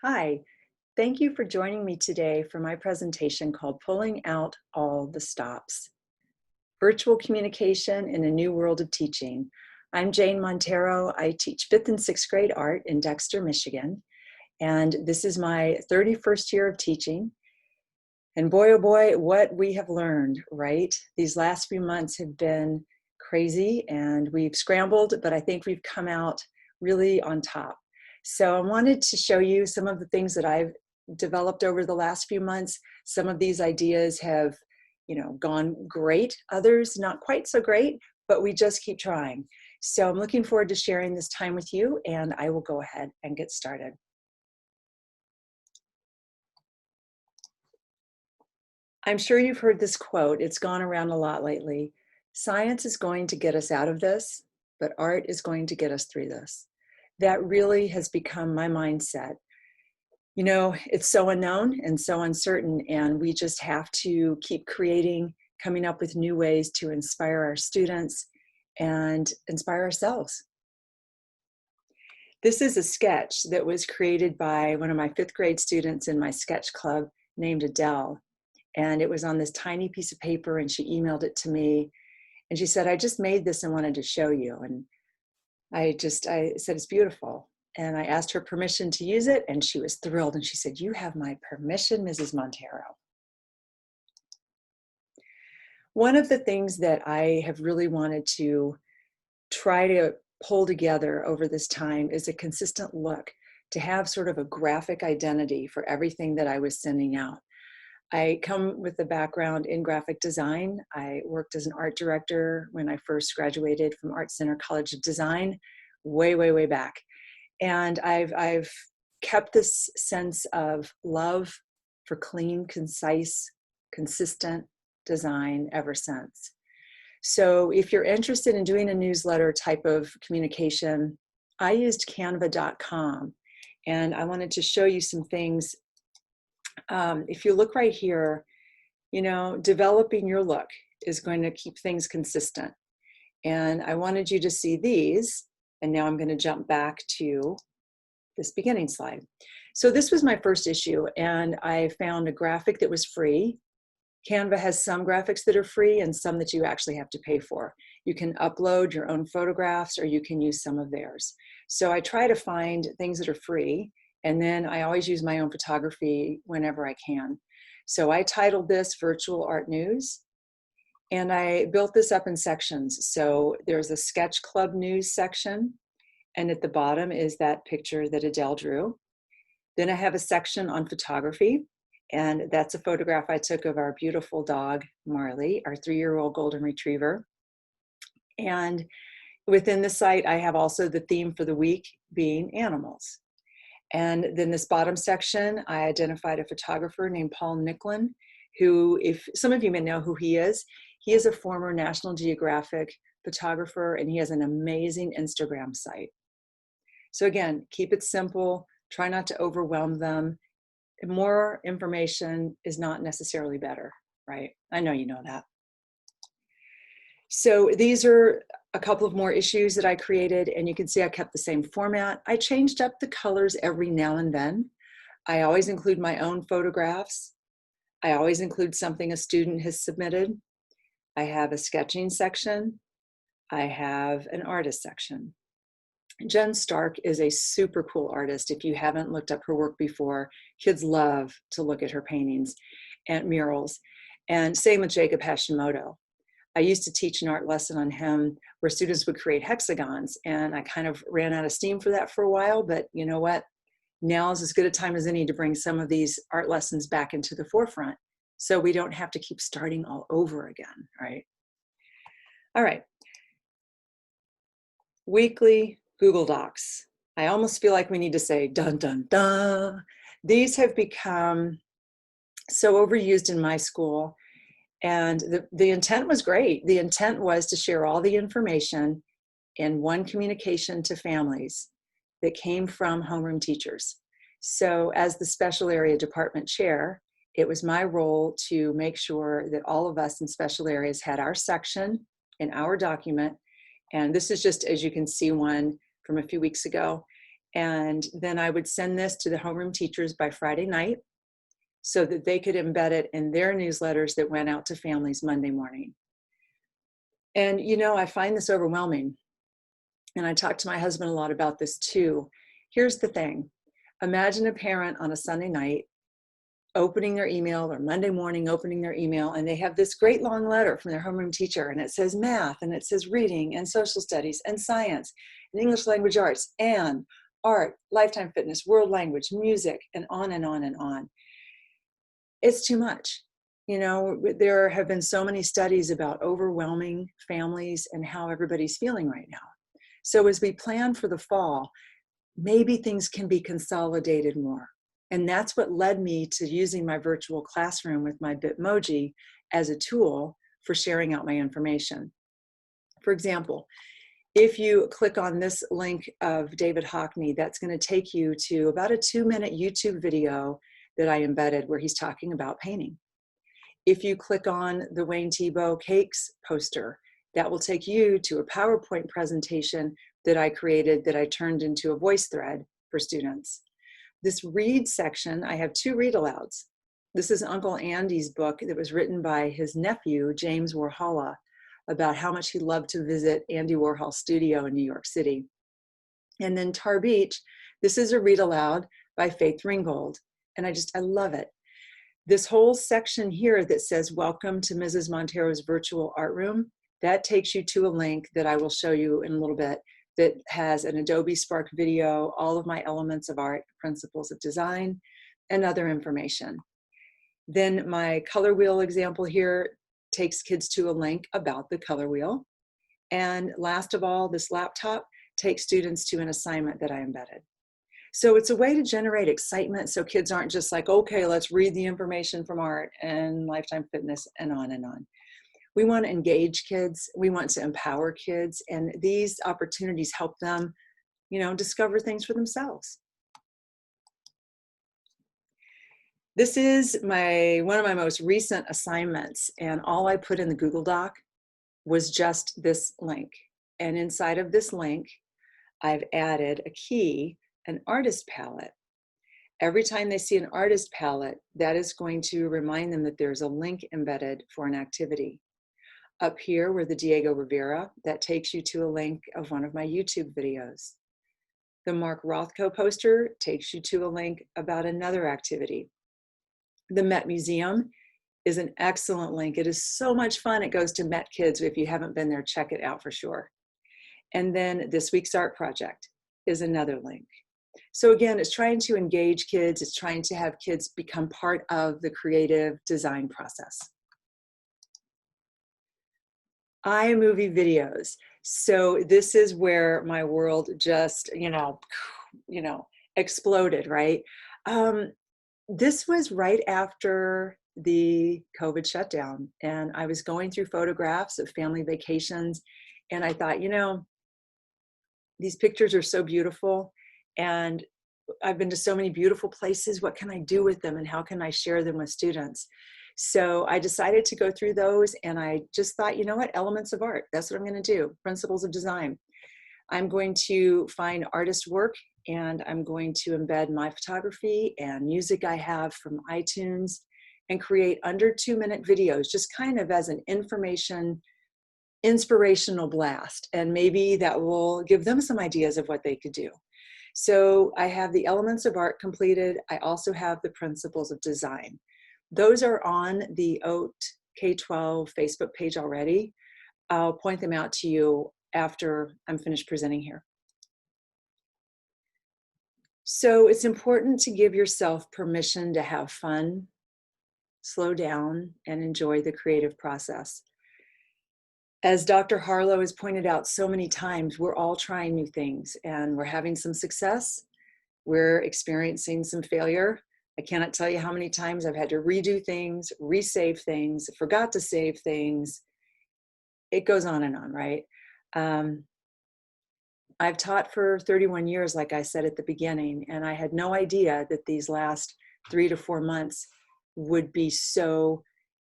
Hi, thank you for joining me today for my presentation called Pulling Out All the Stops, Virtual Communication in a New World of Teaching. I'm Jane Montero. I teach 5th and 6th grade art in Dexter, Michigan, and this is my 31st year of teaching. And boy, oh boy, what we have learned, right? These last few months have been crazy and we've scrambled, but I think we've come out really on top. So I wanted to show you some of the things that I've developed over the last few months. Some of these ideas have, gone great. Others not quite so great, but we just keep trying. So I'm looking forward to sharing this time with you, and I will go ahead and get started. I'm sure you've heard this quote. It's gone around a lot lately. Science is going to get us out of this, but art is going to get us through this. That really has become my mindset. You know, it's so unknown and so uncertain, and we just have to keep creating, coming up with new ways to inspire our students and inspire ourselves. This is a sketch that was created by one of my 5th grade students in my sketch club named Adele. And it was on this tiny piece of paper, and she emailed it to me. And she said, I just made this and wanted to show you. And I said, it's beautiful. And I asked her permission to use it, and she was thrilled. And she said, you have my permission, Mrs. Montero. One of the things that I have really wanted to try to pull together over this time is a consistent look, to have sort of a graphic identity for everything that I was sending out. I come with a background in graphic design. I worked as an art director when I first graduated from Art Center College of Design, way, way, way back. And I've kept this sense of love for clean, concise, consistent design ever since. So if you're interested in doing a newsletter type of communication, I used canva.com, and I wanted to show you some things. If you look right here, developing your look is going to keep things consistent. And I wanted you to see these, and now I'm going to jump back to this beginning slide. So this was my first issue, and I found a graphic that was free. Canva has some graphics that are free and some that you actually have to pay for. You can upload your own photographs, or you can use some of theirs. So I try to find things that are free, and then I always use my own photography whenever I can. So I titled this Virtual Art News, and I built this up in sections. So there's a Sketch Club News section, and at the bottom is that picture that Adele drew. Then I have a section on photography, and that's a photograph I took of our beautiful dog, Marley, our 3-year-old golden retriever. And within the site, I have also the theme for the week being animals. And then this bottom section, I identified a photographer named Paul Nicklin, who, if some of you may know who he is a former National Geographic photographer, and he has an amazing Instagram site. So again, keep it simple, try not to overwhelm them. More information is not necessarily better, right? I know you know that. So these are a couple of more issues that I created, and you can see I kept the same format. I changed up the colors every now and then. I always include my own photographs. I always include something a student has submitted. I have a sketching section. I have an artist section. Jen Stark is a super cool artist. If you haven't looked up her work before, kids love to look at her paintings and murals. And same with Jacob Hashimoto. I used to teach an art lesson on him where students would create hexagons, and I kind of ran out of steam for that for a while, but you know what? Now is as good a time as any to bring some of these art lessons back into the forefront so we don't have to keep starting all over again, right? All right. Weekly Google Docs. I almost feel like we need to say dun, dun, dun. These have become so overused in my school. And the intent was great. The intent was to share all the information in one communication to families that came from homeroom teachers. So as the special area department chair, it was my role to make sure that all of us in special areas had our section in our document. And this is just, as you can see, one from a few weeks ago. And then I would send this to the homeroom teachers by Friday night so that they could embed it in their newsletters that went out to families Monday morning. And, you know, I find this overwhelming. And I talk to my husband a lot about this too. Here's the thing. Imagine a parent on a Sunday night opening their email, or Monday morning opening their email, and they have this great long letter from their homeroom teacher, and it says math, and it says reading, and social studies, and science, and English language arts, and art, lifetime fitness, world language, music, and on and on and on. It's too much. You know, there have been so many studies about overwhelming families and how everybody's feeling right now. So as we plan for the fall, maybe things can be consolidated more. And that's what led me to using my virtual classroom with my Bitmoji as a tool for sharing out my information. For example, if you click on this link of David Hockney, that's going to take you to about a 2-minute YouTube video that I embedded where he's talking about painting. If you click on the Wayne Thiebaud Cakes poster, that will take you to a PowerPoint presentation that I created that I turned into a voice thread for students. This read section, I have 2 read alouds. This is Uncle Andy's book that was written by his nephew, James Warhola, about how much he loved to visit Andy Warhol's studio in New York City. And then Tar Beach, this is a read aloud by Faith Ringgold. And I love it. This whole section here that says, welcome to Mrs. Montero's virtual art room, that takes you to a link that I will show you in a little bit that has an Adobe Spark video, all of my elements of art, principles of design, and other information. Then my color wheel example here takes kids to a link about the color wheel. And last of all, this laptop takes students to an assignment that I embedded. So it's a way to generate excitement so kids aren't just like, okay, let's read the information from art and lifetime fitness and on and on. We want to engage kids. We want to empower kids. And these opportunities help them, you know, discover things for themselves. This is one of my most recent assignments. And all I put in the Google Doc was just this link. And inside of this link, I've added a key, an artist palette. Every time they see an artist palette, that is going to remind them that there's a link embedded for an activity. Up here where the Diego Rivera, that takes you to a link of one of my YouTube videos. The Mark Rothko poster takes you to a link about another activity. The Met Museum is an excellent link. It is so much fun. It goes to Met Kids. If you haven't been there, check it out for sure. And then this week's art project is another link. So again, it's trying to engage kids. It's trying to have kids become part of the creative design process. iMovie videos. So this is where my world just, exploded, right? This was right after the COVID shutdown, and I was going through photographs of family vacations, and I thought, these pictures are so beautiful, and I've been to so many beautiful places. What can I do with them, and how can I share them with students? So I decided to go through those, and I just thought, you know what, elements of art, that's what I'm going to do, principles of design. I'm going to find artist work, and I'm going to embed my photography and music I have from iTunes and create under 2-minute videos, just kind of as an inspirational blast. And maybe that will give them some ideas of what they could do. So I have the elements of art completed. I also have the principles of design. Those are on the OATK12 Facebook page already. I'll point them out to you after I'm finished presenting here. So it's important to give yourself permission to have fun, slow down, and enjoy the creative process. As Dr. Harlow has pointed out so many times, we're all trying new things, and we're having some success. We're experiencing some failure. I cannot tell you how many times I've had to redo things, resave things, forgot to save things. It goes on and on, right? I've taught for 31 years, like I said at the beginning, and I had no idea that these last 3 to 4 months would be so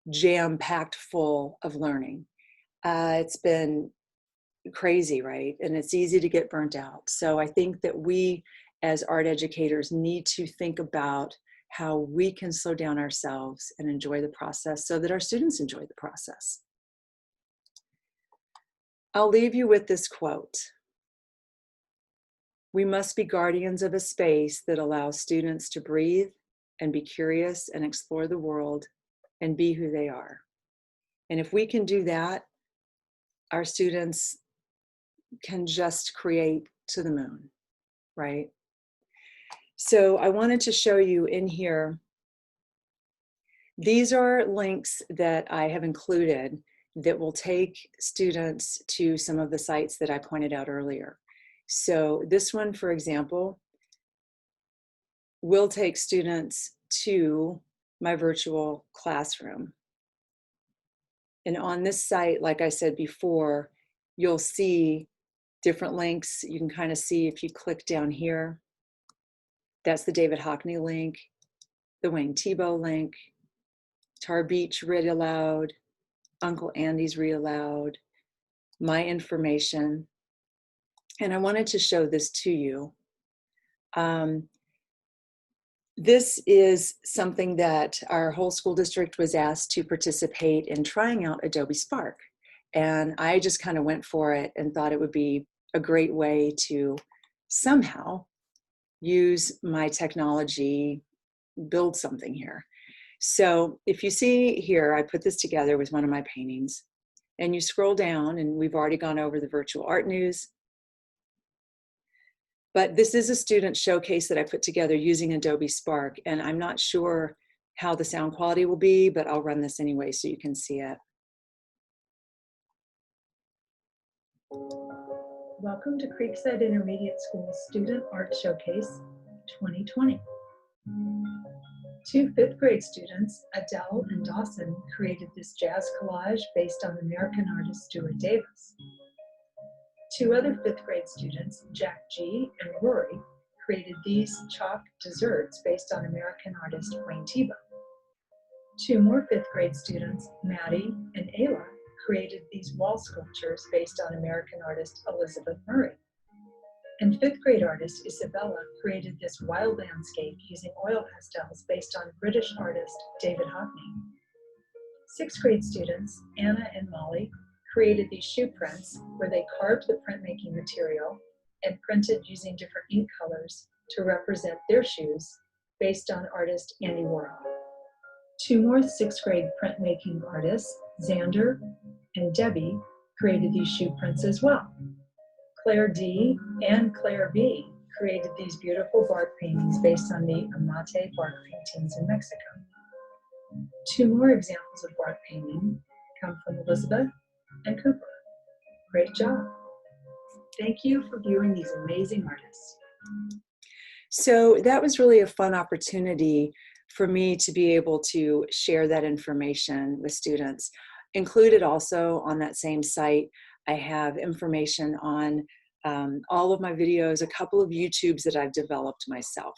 jam-packed full of learning. It's been crazy, right? And it's easy to get burnt out. So I think that we as art educators, need to think about how we can slow down ourselves and enjoy the process so that our students enjoy the process. I'll leave you with this quote. We must be guardians of a space that allows students to breathe and be curious and explore the world and be who they are. And if we can do that, our students can just create to the moon, right? So I wanted to show you in here, these are links that I have included that will take students to some of the sites that I pointed out earlier. So this one, for example, will take students to my virtual classroom. And on this site, like I said before, you'll see different links. You can kind of see if you click down here, that's the David Hockney link, the Wayne Thiebaud link, Tar Beach Read Aloud, Uncle Andy's Read Aloud, my information. And I wanted to show this to you. This is something that our whole school district was asked to participate in trying out Adobe Spark. And I just kind of went for it and thought it would be a great way to somehow use my technology, build something here. So if you see here, I put this together with one of my paintings, and you scroll down, and we've already gone over the virtual art news. But this is a student showcase that I put together using Adobe Spark, and I'm not sure how the sound quality will be, but I'll run this anyway so you can see it. Welcome to Creekside Intermediate School Student Art Showcase 2020. Two fifth grade students, Adele and Dawson, created this jazz collage based on American artist Stuart Davis. Two other fifth grade students, Jack G. and Rory, created these chalk desserts based on American artist Wayne Thiebaud. Two more fifth grade students, Maddie and Ayla, created these wall sculptures based on American artist Elizabeth Murray. And fifth grade artist Isabella created this wild landscape using oil pastels based on British artist David Hockney. Sixth grade students, Anna and Molly, created these shoe prints where they carved the printmaking material and printed using different ink colors to represent their shoes based on artist Andy Warhol. Two more sixth grade printmaking artists, Xander and Debbie, created these shoe prints as well. Claire D. and Claire B. created these beautiful bark paintings based on the Amate bark paintings in Mexico. Two more examples of bark painting come from Elizabeth and Cooper. Great job. Thank you for viewing these amazing artists. So that was really a fun opportunity for me to be able to share that information with students. Included also on that same site, I have information on all of my videos, a couple of YouTubes that I've developed myself.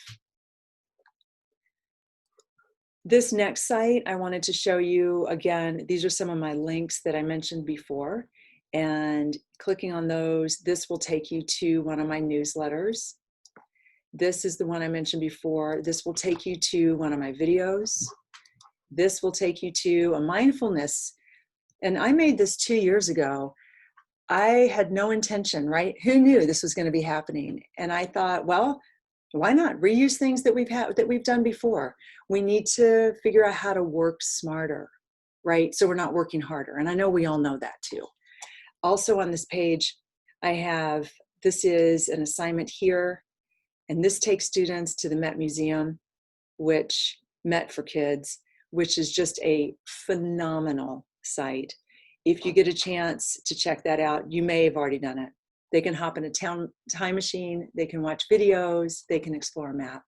This next site I wanted to show you, again, these are some of my links that I mentioned before, and clicking on those, this will take you to one of my newsletters. This is the one I mentioned before. This will take you to one of my videos. This will take you to a mindfulness, and I made this 2 years ago. I had no intention, right? Who knew this was going to be happening? And I thought, well, why not reuse things that we've done before? We need to figure out how to work smarter, right? So we're not working harder. And I know we all know that too. Also on this page, I have, this is an assignment here, and this takes students to the Met Museum, which Met for Kids, which is just a phenomenal site. If you get a chance to check that out, you may have already done it. They can hop in a time machine, they can watch videos, they can explore a map.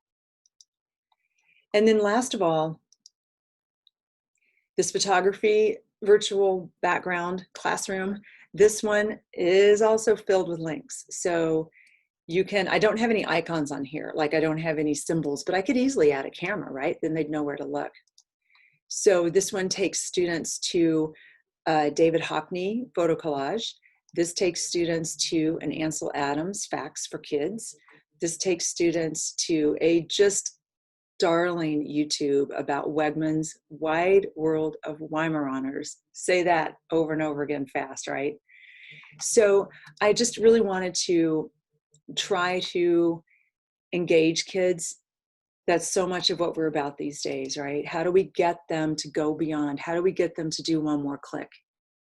And then last of all, this photography virtual background classroom, this one is also filled with links. So you can, I don't have any icons on here, like I don't have any symbols, but I could easily add a camera, right? Then they'd know where to look. So this one takes students to David Hockney photo collage. This takes students to an Ansel Adams Facts for Kids. This takes students to a just darling YouTube about Wegmans' Wide World of Weimaraners. Say that over and over again fast, right? So I just really wanted to try to engage kids. That's so much of what we're about these days, right? How do we get them to go beyond? How do we get them to do one more click?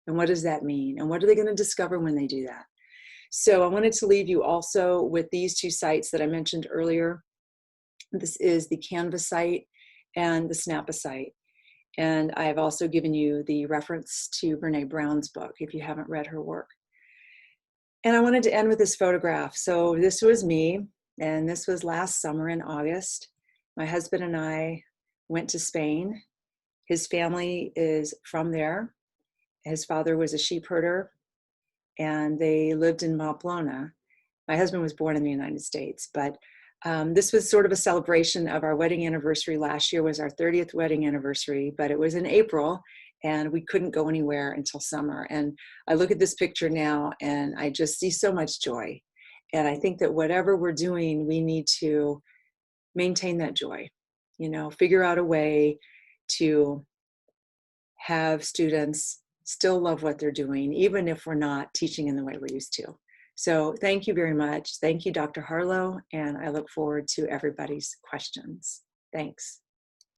And what does that mean? And what are they going to discover when they do that? So I wanted to leave you also with these two sites that I mentioned earlier. This is the Canvas site and the Snappa site. And I have also given you the reference to Brene Brown's book if you haven't read her work. And I wanted to end with this photograph. So this was me, and this was last summer in August. My husband and I went to Spain. His family is from there. His father was a sheep herder, and they lived in Pamplona. My husband was born in the United States, but this was sort of a celebration of our wedding anniversary. Last year was our 30th wedding anniversary, but it was in April, and we couldn't go anywhere until summer. And I look at this picture now, and I just see so much joy. And I think that whatever we're doing, we need to maintain that joy, you know, figure out a way to have students still love what they're doing, even if we're not teaching in the way we're used to. So thank you very much. Thank you, Dr. Harlow, and I look forward to everybody's questions. Thanks.